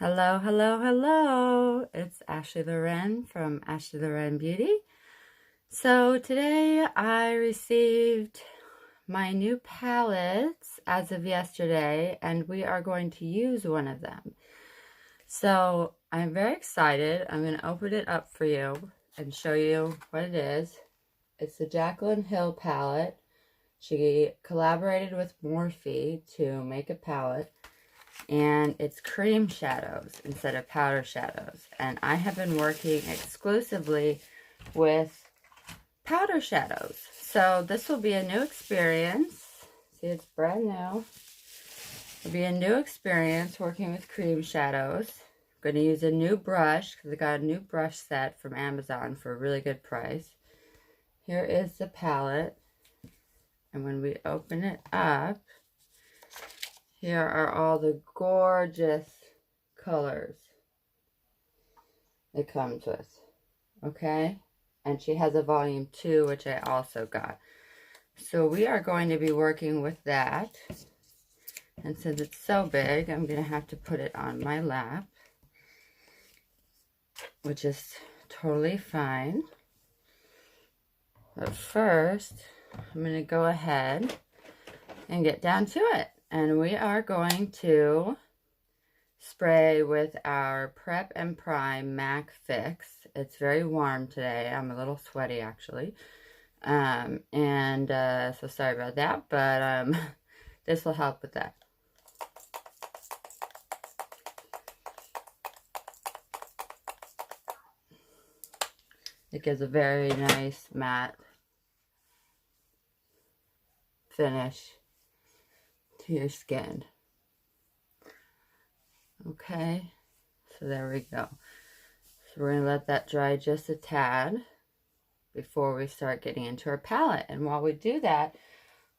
Hello, hello, hello. It's Ashley Loren from Ashley Loren Beauty. So today I received my new palettes as of yesterday, and we are going to use one of them. So I'm very excited. I'm going to open it up for you and show you what it is. It's the Jaclyn Hill palette. She collaborated with Morphe to make a palette. And it's cream shadows instead of powder shadows. And I have been working exclusively with powder shadows. So this will be a new experience. See, it's brand new. It'll be a new experience working with cream shadows. I'm going to use a new brush because I got a new brush set from Amazon for a really good price. Here is the palette. And when we open it up, here are all the gorgeous colors it comes with, okay? And she has a volume 2, which I also got. So we are going to be working with that. And since it's so big, I'm going to have to put it on my lap, which is totally fine. But first, I'm going to go ahead and get down to it. And we are going to spray with our Prep and Prime MAC Fix. It's very warm today. I'm a little sweaty actually. So sorry about that, but this will help with that. It gives a very nice matte finish to your skin. Okay, so there we go. So we're going to let that dry just a tad before we start getting into our palette. And while we do that,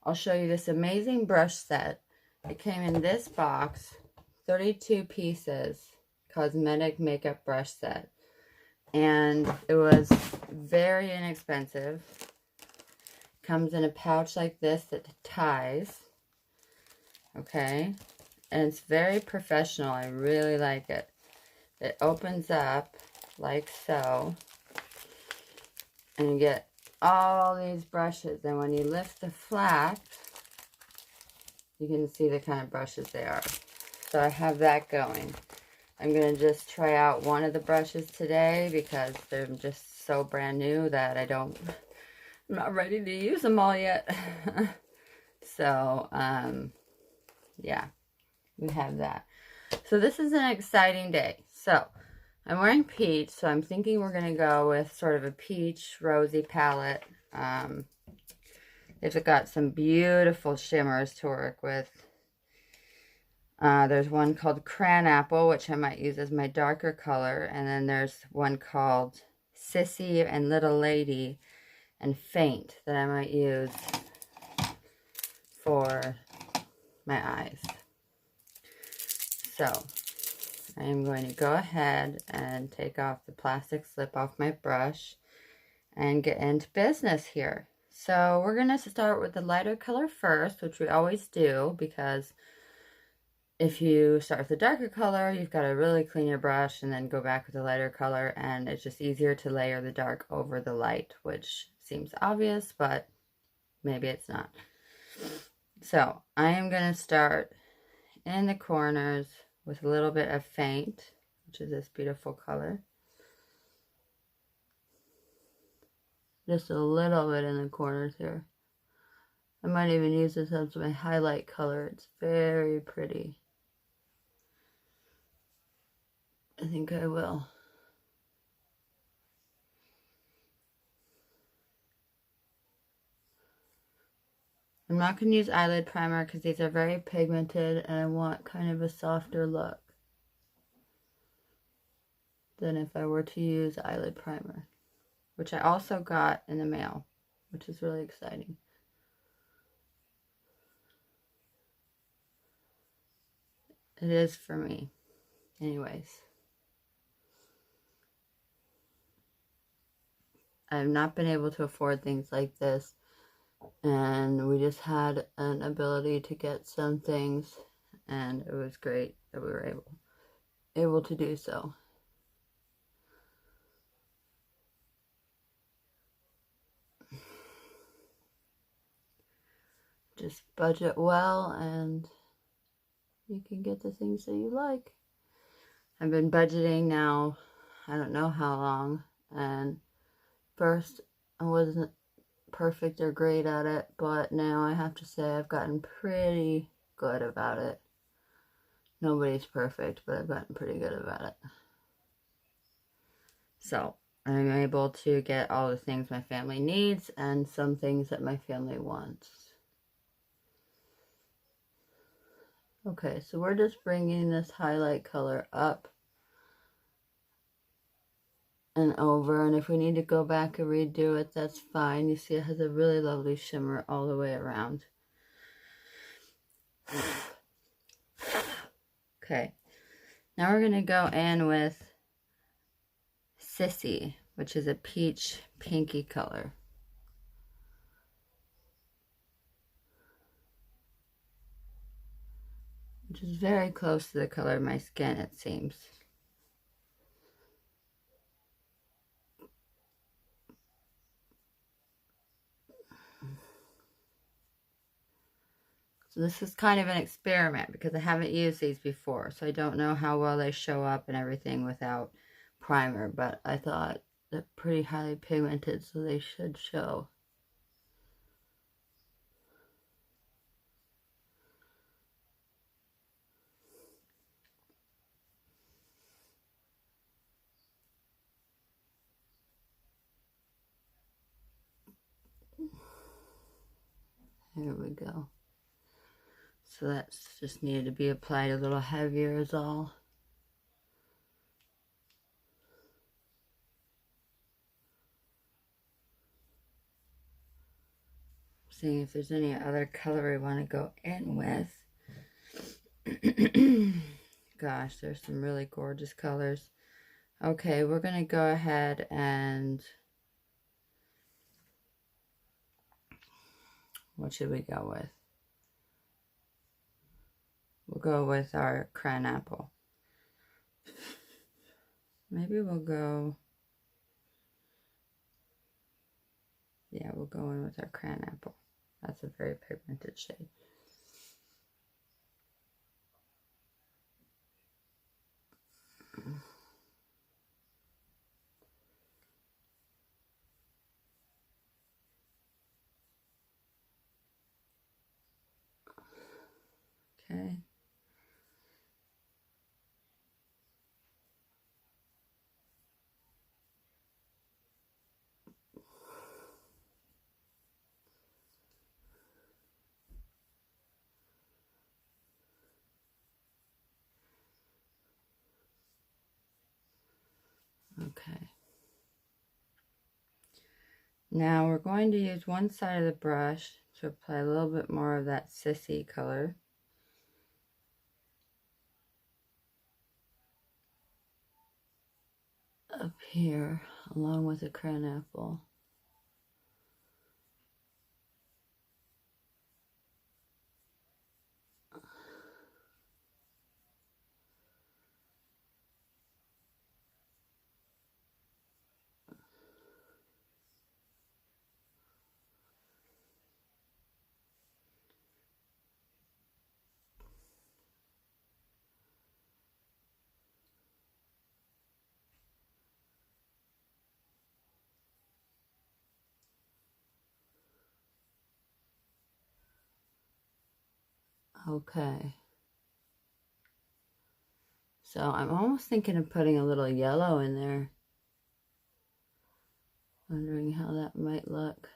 I'll show you this amazing brush set. It came in this box, 32 pieces, cosmetic makeup brush set. And it was very inexpensive. Comes in a pouch like this that ties. Okay. And it's very professional. I really like it. It opens up like so. And you get all these brushes. And when you lift the flap, you can see the kind of brushes they are. So I have that going. I'm going to just try out one of the brushes today because they're just so brand new that I'm not ready to use them all yet. So, yeah. We have that. So this is an exciting day. So I'm wearing peach, so I'm thinking we're going to go with sort of a peach rosy palette. They've got some beautiful shimmers to work with. There's one called Cran Apple, which I might use as my darker color. And then there's one called Sissy and Little Lady and Faint that I might use for my eyes. So I am going to go ahead and take off the plastic slip off my brush and get into business here. So we're going to start with the lighter color first, which we always do, because if you start with the darker color, you've got to really clean your brush and then go back with the lighter color, and it's just easier to layer the dark over the light, which seems obvious, but maybe it's not. So I am going to start in the corners with a little bit of Faint, which is this beautiful color. Just a little bit in the corners here. I might even use this as my highlight color. It's very pretty. I think I will. I'm not going to use eyelid primer because these are very pigmented and I want kind of a softer look than if I were to use eyelid primer, which I also got in the mail, which is really exciting. It is for me. Anyways. I've not been able to afford things like this. And we just had an ability to get some things. And it was great that we were able able to do so. Just budget well and you can get the things that you like. I've been budgeting now, I don't know how long, and first I wasn't perfect or great at it, but now I have to say I've gotten pretty good about it. Nobody's perfect, but I've gotten pretty good about it. So I'm able to get all the things my family needs and some things that my family wants. Okay, so we're just bringing this highlight color up and over, and if we need to go back and redo it, that's fine. You see it has a really lovely shimmer all the way around. Okay, now we're going to go in with Sissy, which is a peach pinky color. Which is very close to the color of my skin, it seems. So this is kind of an experiment because I haven't used these before, so I don't know how well they show up and everything without primer, but I thought they're pretty highly pigmented, so they should show. There we go. So that's just needed to be applied a little heavier is all. Seeing if there's any other color we want to go in with. Gosh, there's some really gorgeous colors. Okay, we're going to go ahead and... what should we go with? We'll go with our cran apple. Maybe we'll go... yeah, we'll go in with our cran apple. That's a very pigmented shade. Okay. Okay. Now we're going to use one side of the brush to apply a little bit more of that Sissy color. Up here, along with the cran apple. Okay. So I'm almost thinking of putting a little yellow in there. Wondering how that might look.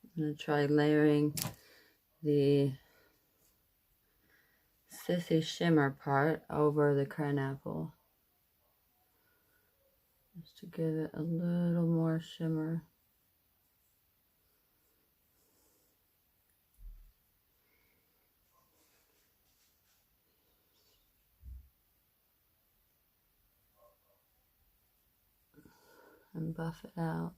I'm going to try layering the Sissy shimmer part over the cran apple. Just to give it a little more shimmer. And buff it out.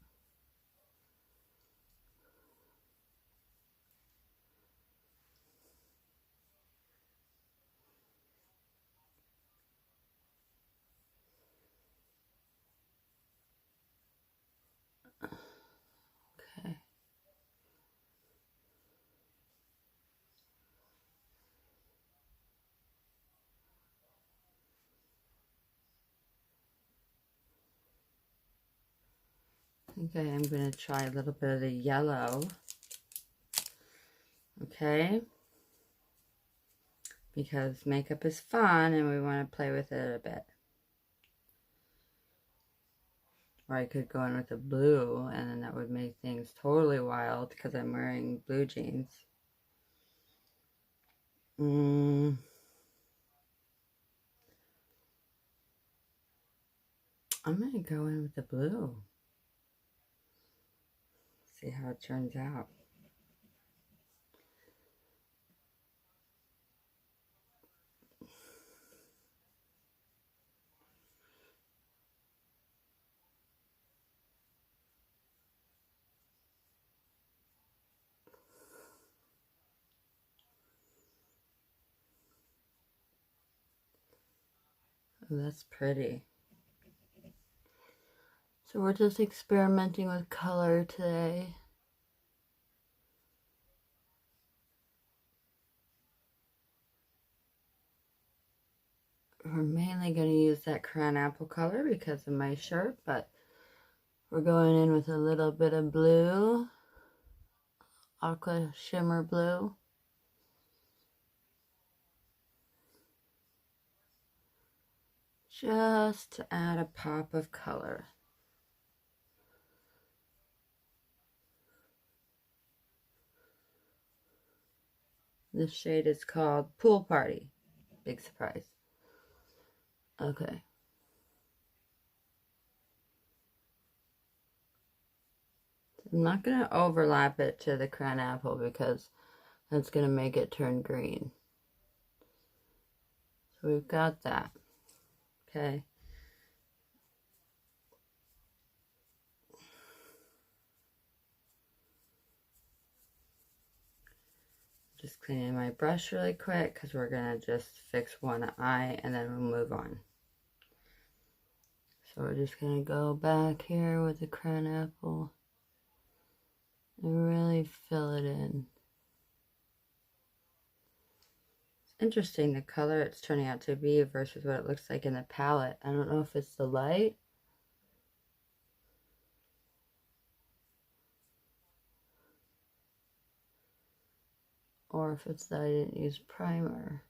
Okay, I'm going to try a little bit of the yellow. Okay. Because makeup is fun and we want to play with it a bit. Or I could go in with a blue and then that would make things totally wild because I'm wearing blue jeans. I'm going to go in with the blue. See how it turns out. Oh, that's pretty. So we're just experimenting with color today. We're mainly going to use that crayon apple color because of my shirt, but we're going in with a little bit of blue, aqua shimmer blue. Just to add a pop of color. This shade is called Pool Party. Big surprise. Okay. I'm not going to overlap it to the crayon apple because that's going to make it turn green. So we've got that. Okay. Just cleaning my brush really quick because we're going to just fix one eye and then we'll move on. So we're just going to go back here with the crayon apple and really fill it in. It's interesting the color it's turning out to be versus what it looks like in the palette. I don't know if it's the light or if it's that I didn't use primer.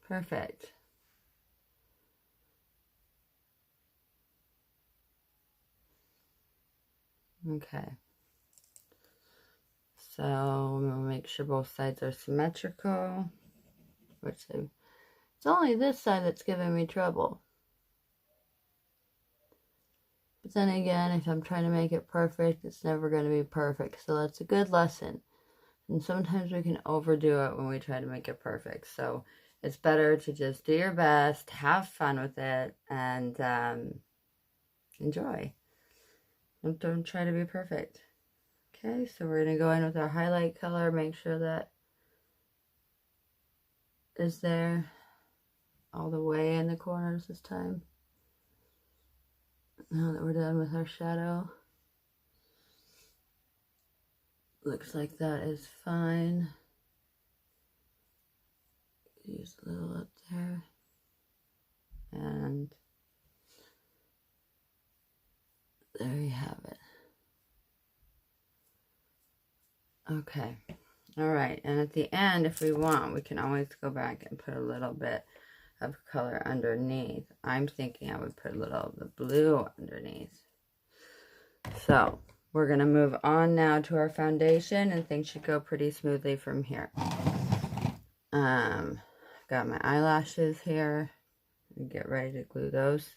Perfect. Okay. So we'll make sure both sides are symmetrical, which it's only this side that's giving me trouble. But then again, if I'm trying to make it perfect, it's never going to be perfect. So that's a good lesson. And sometimes we can overdo it when we try to make it perfect. So it's better to just do your best, have fun with it, and enjoy. Don't try to be perfect. Okay, so we're going to go in with our highlight color, make sure that is there all the way in the corners this time. Now that we're done with our shadow, looks like that is fine. Use a little up there. And there you have it. Okay. All right. And at the end, if we want, we can always go back and put a little bit of color underneath. I'm thinking I would put a little of the blue underneath. So we're going to move on now to our foundation, and things should go pretty smoothly from here. I've got my eyelashes here. Get ready to glue those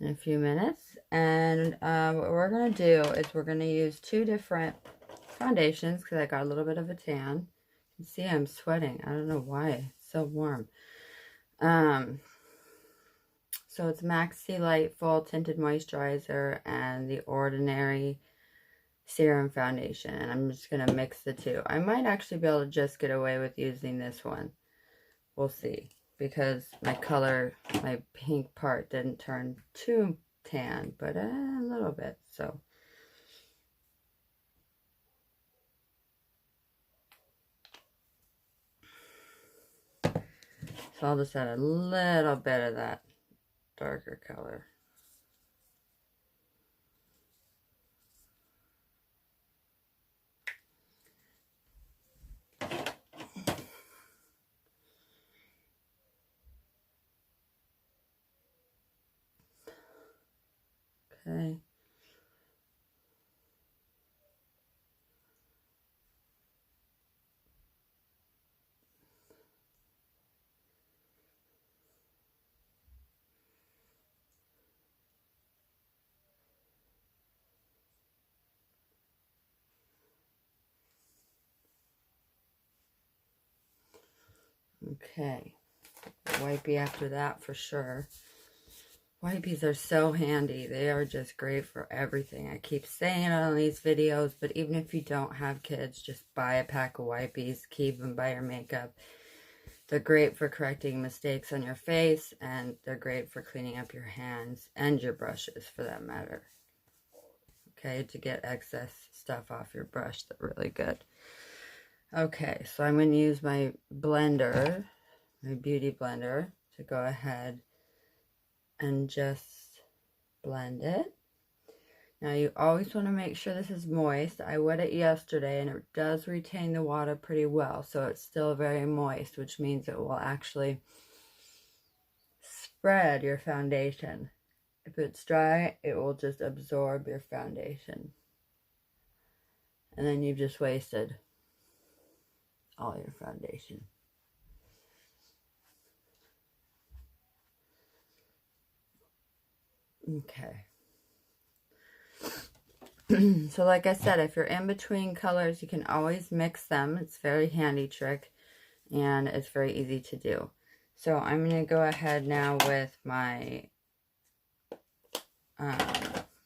in a few minutes. And what we're going to do is we're going to use two different foundations because I got a little bit of a tan. You can see I'm sweating. I don't know why. It's so warm. So it's Maxi Light Full Tinted Moisturizer and the Ordinary Serum Foundation. And I'm just going to mix the two. I might actually be able to just get away with using this one. We'll see. because my pink part didn't turn too tan, but a little bit, so. So I'll just add a little bit of that darker color. Okay. Okay. Wipey after that for sure. Wipies are so handy. They are just great for everything. I keep saying it on these videos, but even if you don't have kids, just buy a pack of wipies. Keep them by your makeup. They're great for correcting mistakes on your face, and they're great for cleaning up your hands and your brushes for that matter. Okay, to get excess stuff off your brush, they're really good. Okay, so I'm going to use my blender, my beauty blender, to go ahead and just blend it. Now you always want to make sure this is moist. I wet it yesterday and it does retain the water pretty well, so it's still very moist, which means it will actually spread your foundation. If it's dry, it will just absorb your foundation. And then you've just wasted all your foundation. Okay. So like I said, if you're in between colors, you can always mix them. It's a very handy trick, and it's very easy to do. So I'm going to go ahead now with my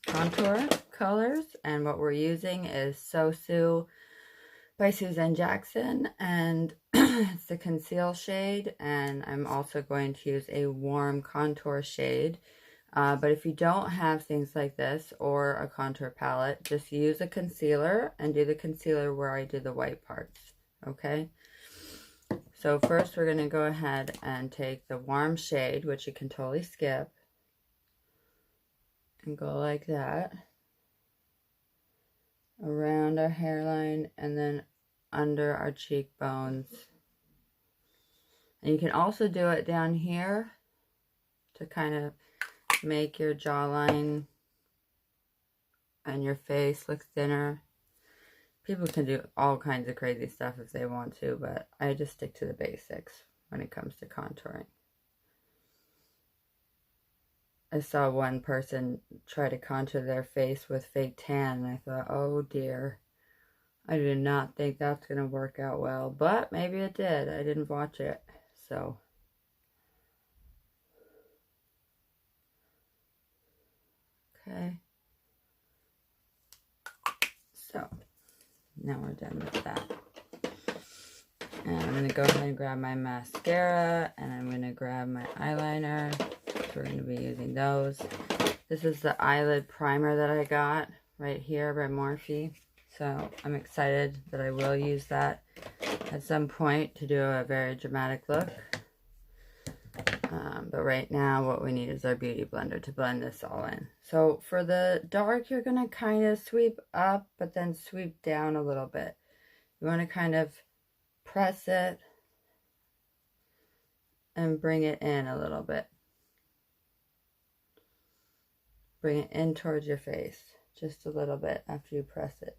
contour colors, and what we're using is So Sue by Susan Jackson, and it's the conceal shade, and I'm also going to use a warm contour shade. But if you don't have things like this or a contour palette, just use a concealer and do the concealer where I did the white parts, okay? So first we're going to go ahead and take the warm shade, which you can totally skip, and go like that around our hairline and then under our cheekbones. And you can also do it down here to kind of make your jawline and your face look thinner. People can do all kinds of crazy stuff if they want to, but I just stick to the basics when it comes to contouring. I saw one person try to contour their face with fake tan, and I thought, oh dear, I did not think that's going to work out well, but maybe it did. I didn't watch it, so. Okay. So, now we're done with that. And I'm going to go ahead and grab my mascara, and I'm going to grab my eyeliner. So we're going to be using those. This is the eyelid primer that I got right here by Morphe. So I'm excited that I will use that at some point to do a very dramatic look. But right now what we need is our beauty blender to blend this all in. So for the dark, you're going to kind of sweep up, but then sweep down a little bit. You want to kind of press it and bring it in a little bit. Bring it in towards your face just a little bit after you press it.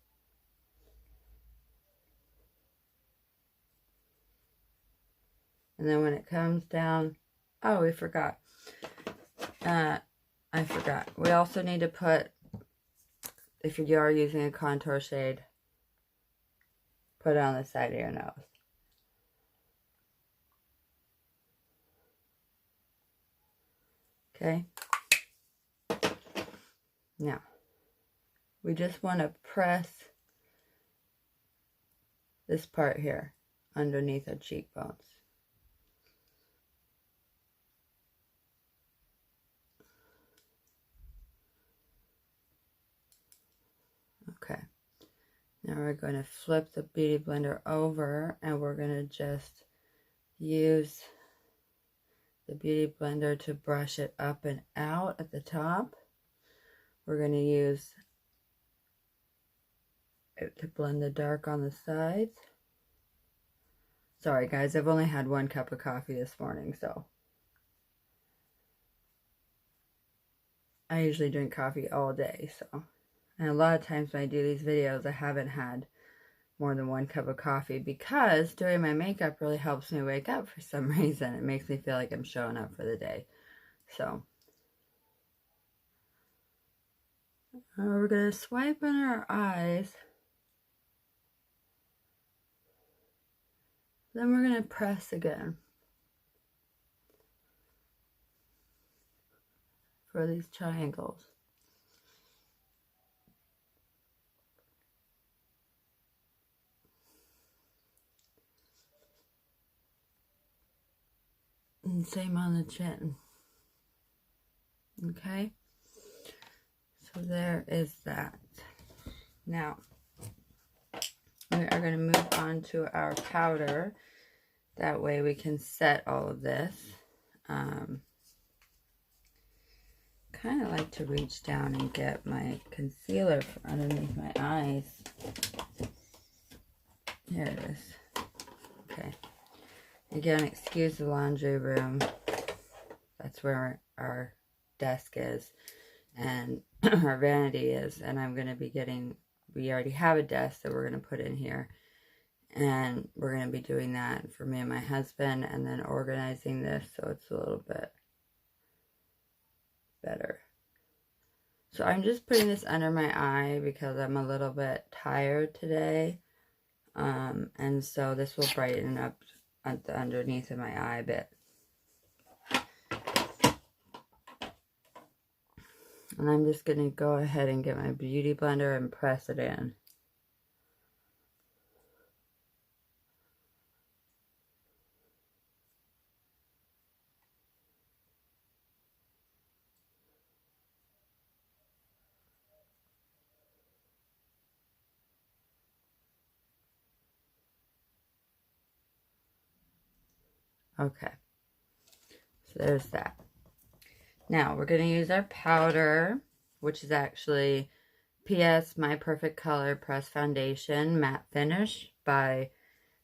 And then when it comes down, oh, we forgot. I forgot. We also need to put, if you are using a contour shade, put it on the side of your nose. Okay? Now, we just want to press this part here underneath our cheekbones. Now we're going to flip the Beauty Blender over and we're going to just use the Beauty Blender to brush it up and out at the top. We're going to use it to blend the dark on the sides. Sorry guys, I've only had 1 cup of coffee this morning, so I usually drink coffee all day, so. And a lot of times when I do these videos, I haven't had more than 1 cup of coffee because doing my makeup really helps me wake up for some reason. It makes me feel like I'm showing up for the day. So we're going to swipe on our eyes. Then we're going to press again for these triangles. And same on the chin. Okay? So there is that. Now, we are going to move on to our powder. That way we can set all of this. Kind of like to reach down and get my concealer from underneath my eyes. Here it is. Okay. Again, excuse the laundry room. That's where our desk is and our vanity is. And I'm going to be getting, we already have a desk that we're going to put in here. And we're going to be doing that for me and my husband and then organizing this so it's a little bit better. So I'm just putting this under my eye because I'm a little bit tired today. And so this will brighten up at the underneath of my eye a bit. And I'm just going to go ahead and get my Beauty Blender and press it in. Okay, so there's that. Now we're going to use our powder, which is actually PS My Perfect Color Press Foundation Matte Finish by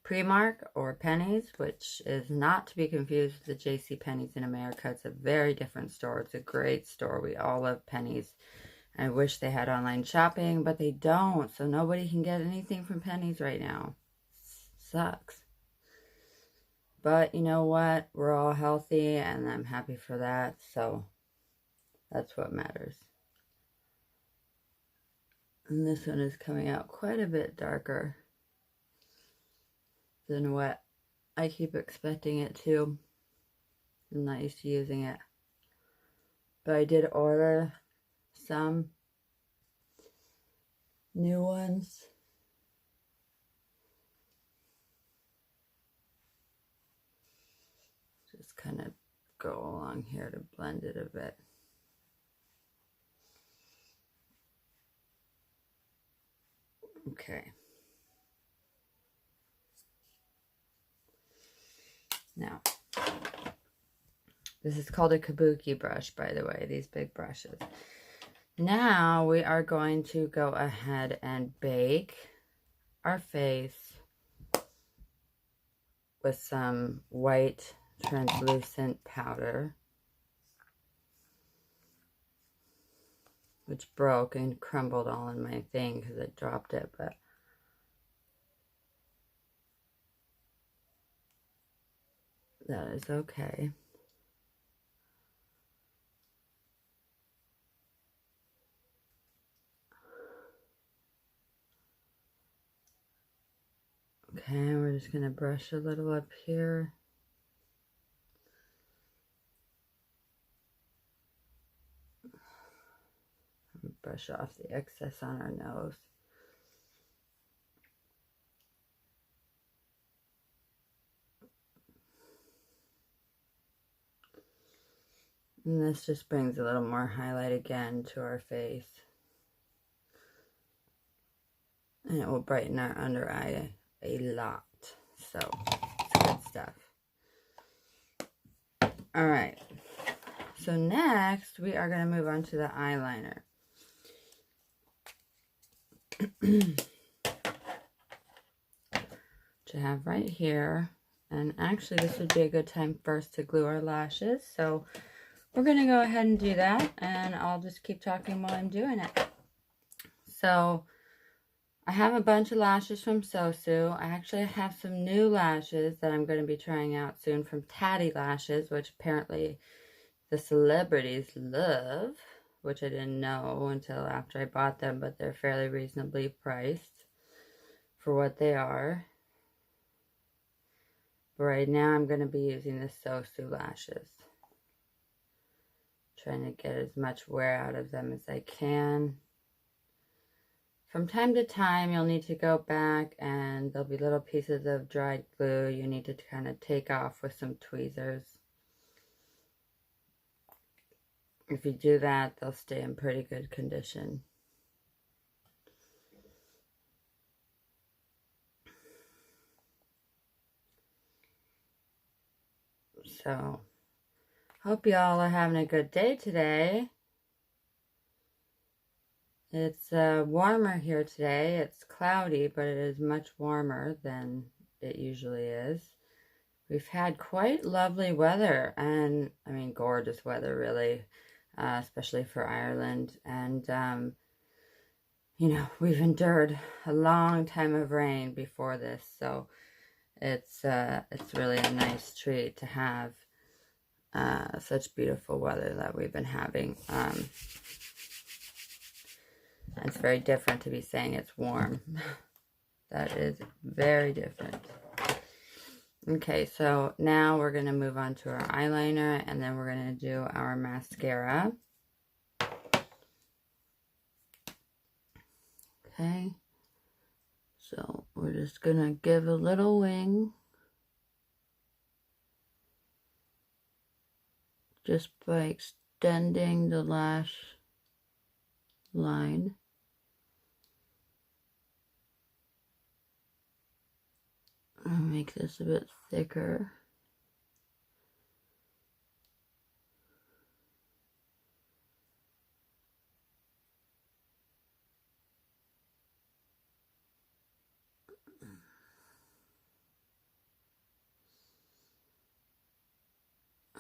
Primark or Pennies, which is not to be confused with the JCPenney's in America. It's a very different store. It's a great store. We all love Pennies. I wish they had online shopping, but they don't, so nobody can get anything from Pennies right now. Sucks. But you know what? We're all healthy, and I'm happy for that, so that's what matters. And this one is coming out quite a bit darker than what I keep expecting it to. I'm not used to using it. But I did order some new ones. Just kind of go along here to blend it a bit. Okay. Now, this is called a kabuki brush, by the way, these big brushes. Now we are going to go ahead and bake our face with some white translucent powder, which broke and crumbled all in my thing because I dropped it, but that is okay. Okay, we're just going to brush a little up here. Brush off the excess on our nose. And this just brings a little more highlight again to our face. And it will brighten our under eye a lot. So, it's good stuff. Alright. So next, we are going to move on to the eyeliner. To have right here. And actually, this would be a good time first to glue our lashes. So, we're going to go ahead and do that. And I'll just keep talking while I'm doing it. So, I have a bunch of lashes from Sosu. I actually have some new lashes that I'm going to be trying out soon from Tatty Lashes, which apparently the celebrities love, which I didn't know until after I bought them, but they're fairly reasonably priced for what they are. But right now I'm going to be using the Sosu lashes. Trying to get as much wear out of them as I can. From time to time, you'll need to go back and there'll be little pieces of dried glue you need to kind of take off with some tweezers. If you do that, they'll stay in pretty good condition. So, hope y'all are having a good day today. It's warmer here today. It's cloudy, but it is much warmer than it usually is. We've had quite lovely weather, and I mean gorgeous weather really, especially for Ireland. And you know, we've endured a long time of rain before this, so it's really a nice treat to have such beautiful weather that we've been having. It's very different to be saying it's warm. That is very different. Okay, so now we're going to move on to our eyeliner, and then we're going to do our mascara. Okay, so we're just going to give a little wing. Just by extending the lash line. I'll make this a bit thicker.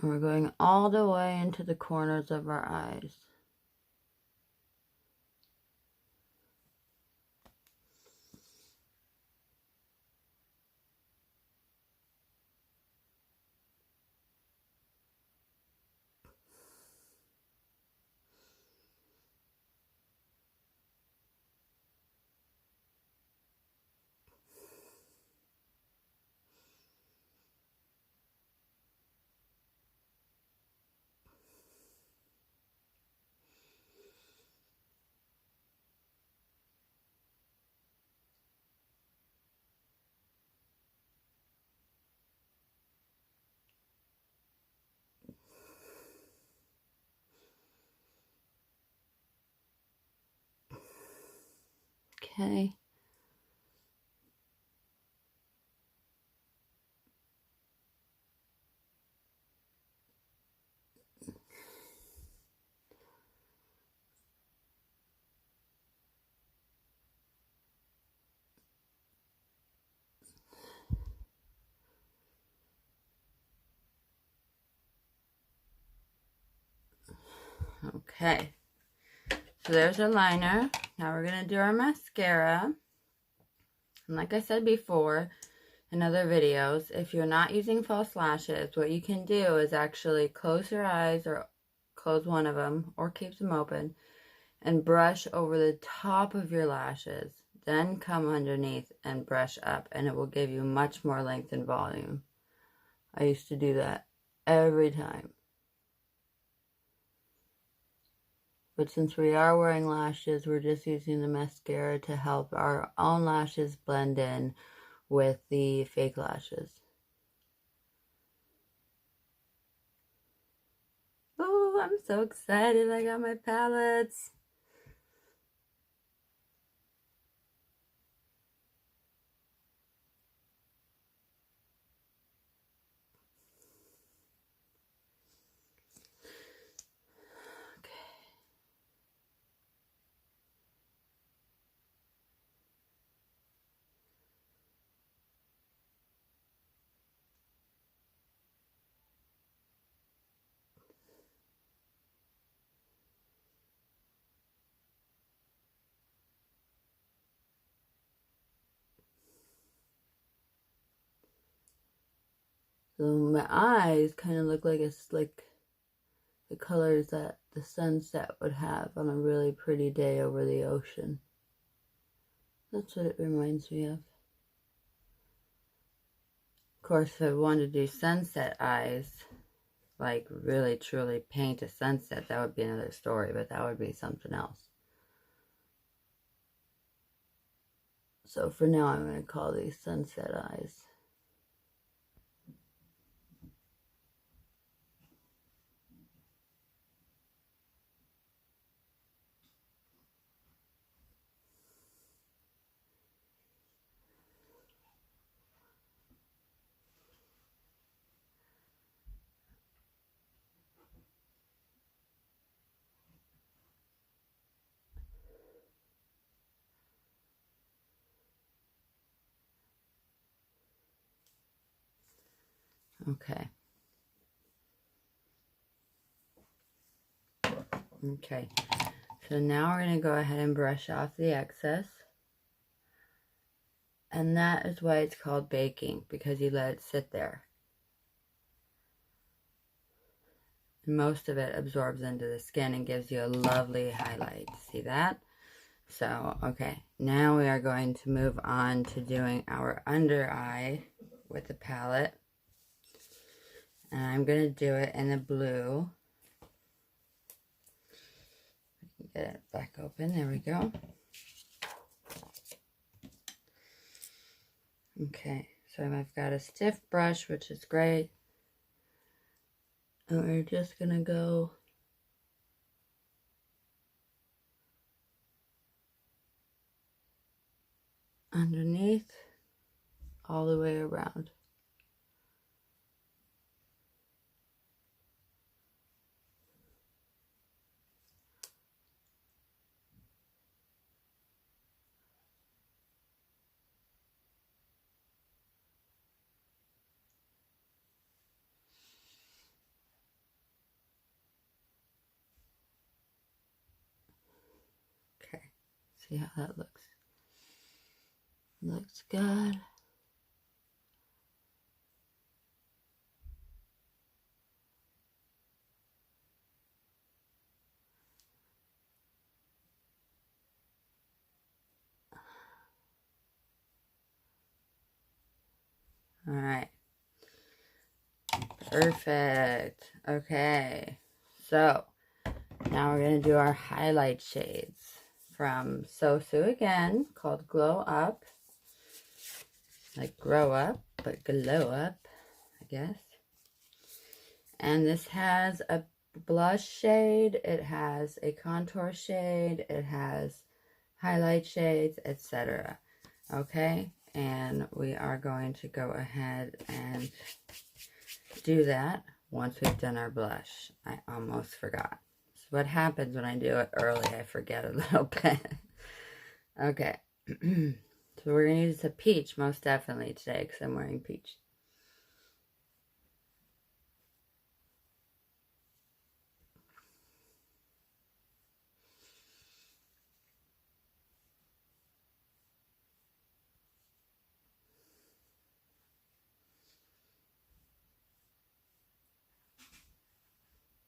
And we're going all the way into the corners of our eyes. Okay. Okay. So there's our liner. Now we're going to do our mascara. And like I said before in other videos, if you're not using false lashes, what you can do is actually close your eyes or close one of them or keep them open and brush over the top of your lashes. Then come underneath and brush up, and it will give you much more length and volume. I used to do that every time. But since we are wearing lashes, we're just using the mascara to help our own lashes blend in with the fake lashes. Oh, I'm so excited. I got my palettes. So my eyes kind of look like it's like the colors that the sunset would have on a really pretty day over the ocean. That's what it reminds me of. Of course, if I wanted to do sunset eyes, like really truly paint a sunset, that would be another story, but that would be something else. So for now, I'm going to call these sunset eyes. Okay. Okay. So now we're going to go ahead and brush off the excess. And that is why it's called baking, because you let it sit there. And most of it absorbs into the skin and gives you a lovely highlight. See that? So, okay. Now we are going to move on to doing our under eye with the palette. And I'm going to do it in the blue. Get it back open. There we go. Okay, so I've got a stiff brush, which is great. And we're just going to go underneath all the way around. Okay, see how that looks. Looks good. All right. Perfect. Okay. So, now we're going to do our highlight shades from Sosu again, called Glow Up. Like grow up, but glow up, I guess. And this has a blush shade, it has a contour shade, it has highlight shades, etc. Okay, and we are going to go ahead and do that once we've done our blush. I almost forgot. So what happens when I do it early, I forget a little bit. Okay. So we're going to use a peach most definitely today because I'm wearing peach.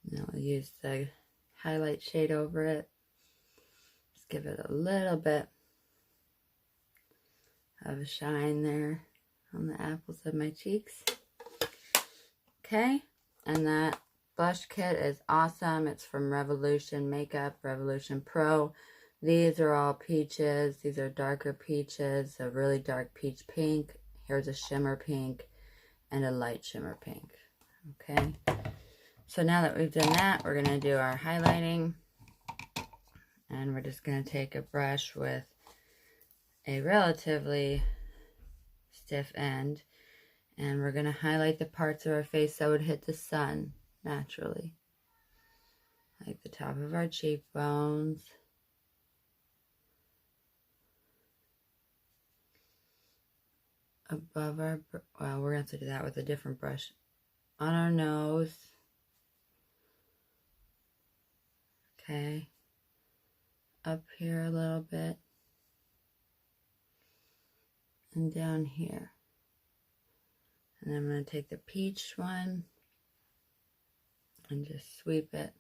Now I'll use the highlight shade over it. Just give it a little bit of a shine there on the apples of my cheeks. Okay, and that blush kit is awesome. It's from Revolution Makeup, Revolution Pro. These are all peaches. These are darker peaches, a really dark peach pink. Here's a shimmer pink and a light shimmer pink. Okay, so now that we've done that, we're going to do our highlighting. And we're just going to take a brush with a relatively stiff end. And we're going to highlight the parts of our face that would hit the sun naturally. Like the top of our cheekbones. Above our, well, we're going to have to do that with a different brush. On our nose. Okay. Up here a little bit. And down here. And I'm going to take the peach one and just sweep it.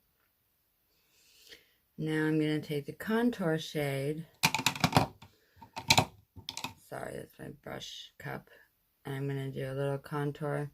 Now I'm going to take the contour shade. Sorry, that's my brush cup. And I'm going to do a little contour.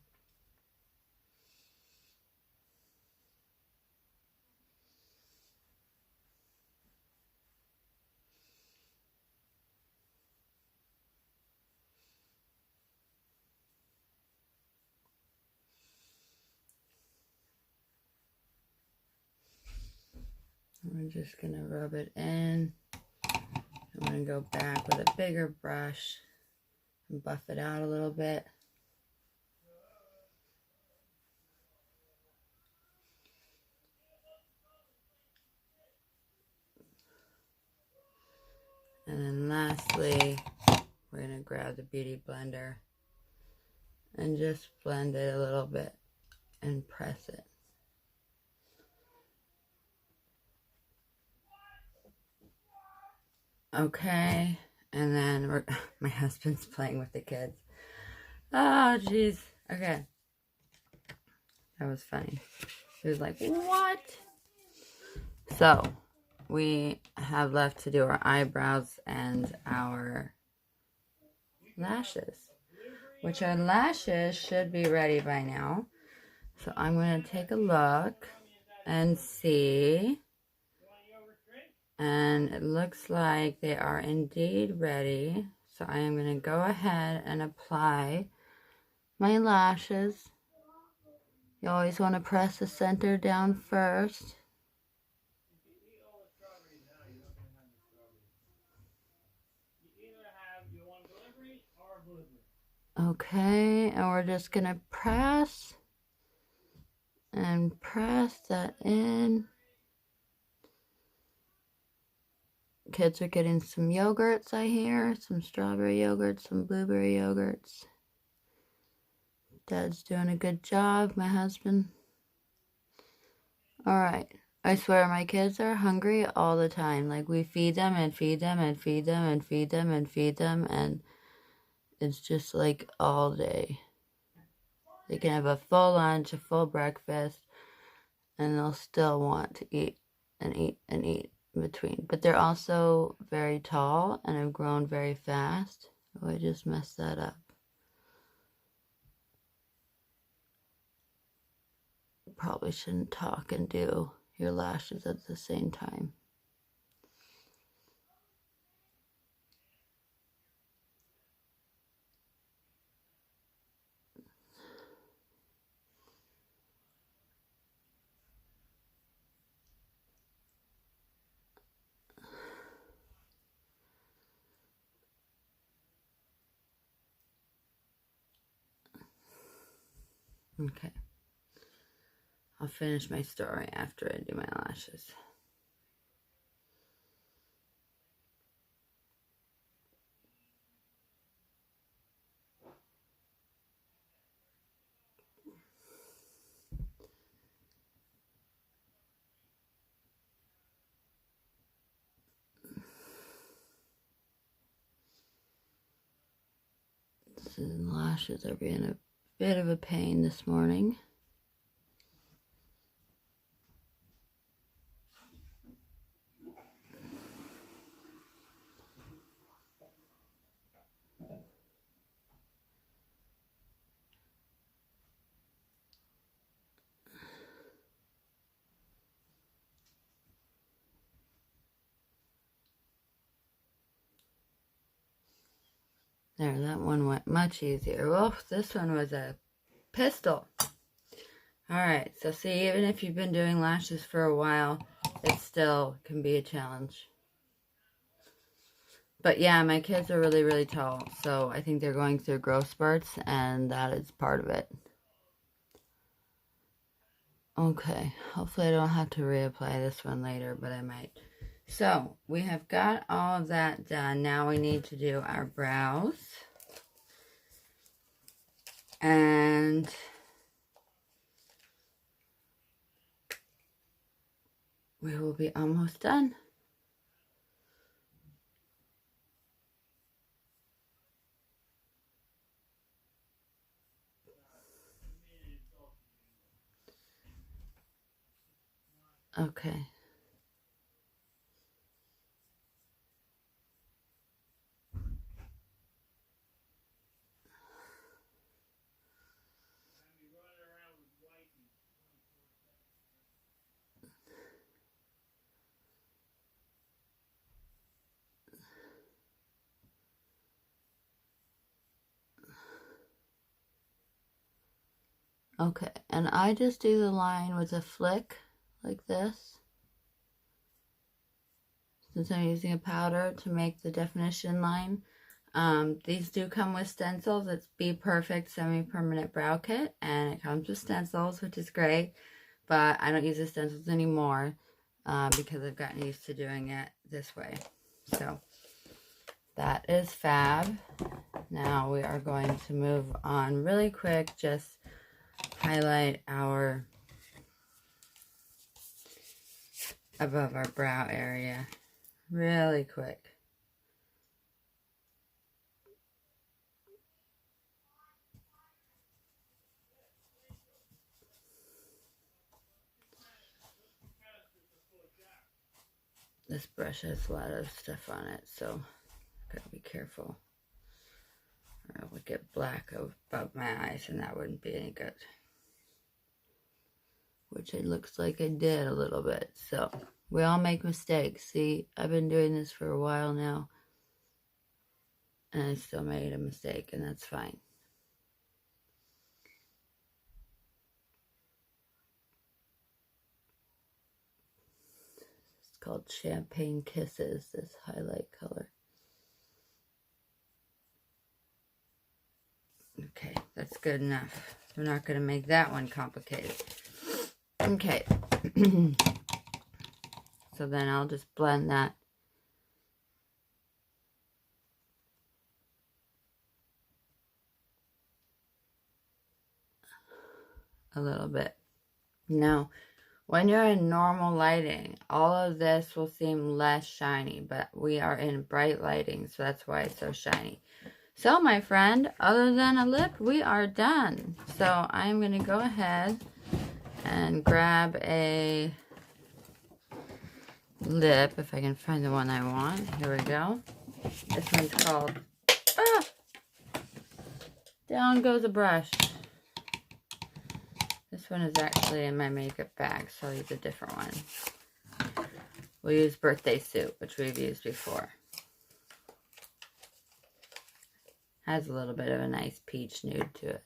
We're just going to rub it in. I'm going to go back with a bigger brush and buff it out a little bit. And then lastly, we're going to grab the Beauty Blender and just blend it a little bit and press it. Okay, and then my husband's playing with the kids. Oh, jeez. Okay. That was funny. He was like, what? So, we have left to do our eyebrows and our lashes. Which our lashes should be ready by now. So, I'm going to take a look and see. And it looks like they are indeed ready. So I am going to go ahead and apply my lashes. You always want to press the center down first. Okay, and we're just going to press and press that in. Kids are getting some yogurts, I hear. Some strawberry yogurts, some blueberry yogurts. Dad's doing a good job, my husband. Alright. I swear my kids are hungry all the time. Like, we feed them and feed them and feed them and feed them and feed them. And it's just like all day. They can have a full lunch, a full breakfast. And they'll still want to eat and eat and eat in between. But they're also very tall and have grown very fast. Oh, I just messed that up. Probably shouldn't talk and do your lashes at the same time. Okay. I'll finish my story after I do my lashes. The lashes are being a bit of a pain this morning. There, that one went much easier. Well, this one was a pistol. Alright, so see, even if you've been doing lashes for a while, it still can be a challenge. But yeah, my kids are really, really tall, so I think they're going through growth spurts, and that is part of it. Okay, hopefully I don't have to reapply this one later, but I might. So, we have got all of that done. Now we need to do our brows. And we will be almost done. Okay. Okay, and I just do the line with a flick like this. Since I'm using a powder to make the definition line. These do come with stencils. It's Be Perfect Semi-Permanent Brow Kit, and it comes with stencils, which is great, but I don't use the stencils anymore because I've gotten used to doing it this way. So that is fab. Now we are going to move on really quick, just highlight our above our brow area really quick. This brush has a lot of stuff on it, so gotta be careful. Or I would get black above my eyes, and that wouldn't be any good. Which it looks like I did a little bit. So we all make mistakes. See, I've been doing this for a while now, and I still made a mistake, and that's fine. It's called Champagne Kisses, this highlight color. Okay, that's good enough. We're not going to make that one complicated. Okay. So then I'll just blend that a little bit. Now, when you're in normal lighting, all of this will seem less shiny, but we are in bright lighting, so that's why it's so shiny. So, my friend, other than a lip, we are done. So, I'm going to go ahead and grab a lip, if I can find the one I want. Here we go. This one's called, down goes a brush. This one is actually in my makeup bag, so I'll use a different one. We'll use Birthday Suit, which we've used before. Has a little bit of a nice peach nude to it.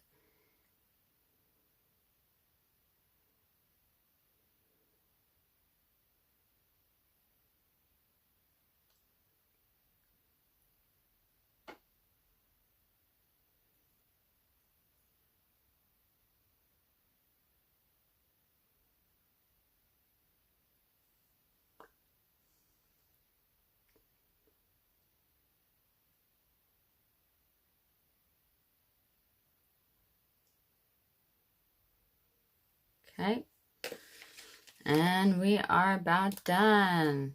Okay, and we are about done.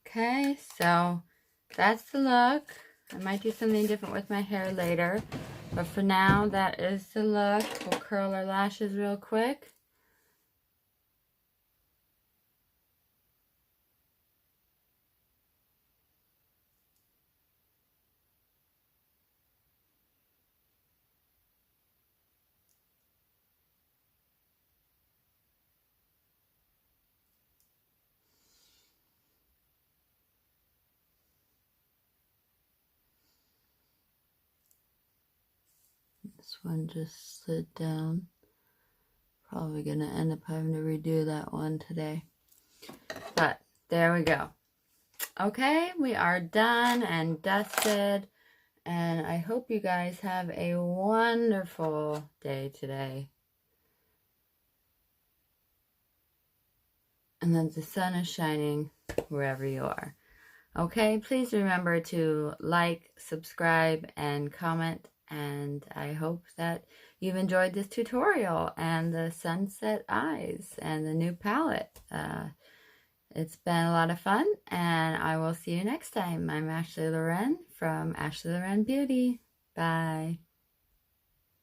Okay, so that's the look. I might do something different with my hair later, but for now, that is the look. We'll curl our lashes real quick. This one just slid down. Probably going to end up having to redo that one today. But there we go. Okay, we are done and dusted. And I hope you guys have a wonderful day today. And that the sun is shining wherever you are. Okay, please remember to like, subscribe, and comment. And I hope that you've enjoyed this tutorial and the sunset eyes and the new palette. It's been a lot of fun, and I will see you next time. I'm Ashley Loren from Ashley Loren Beauty. Bye.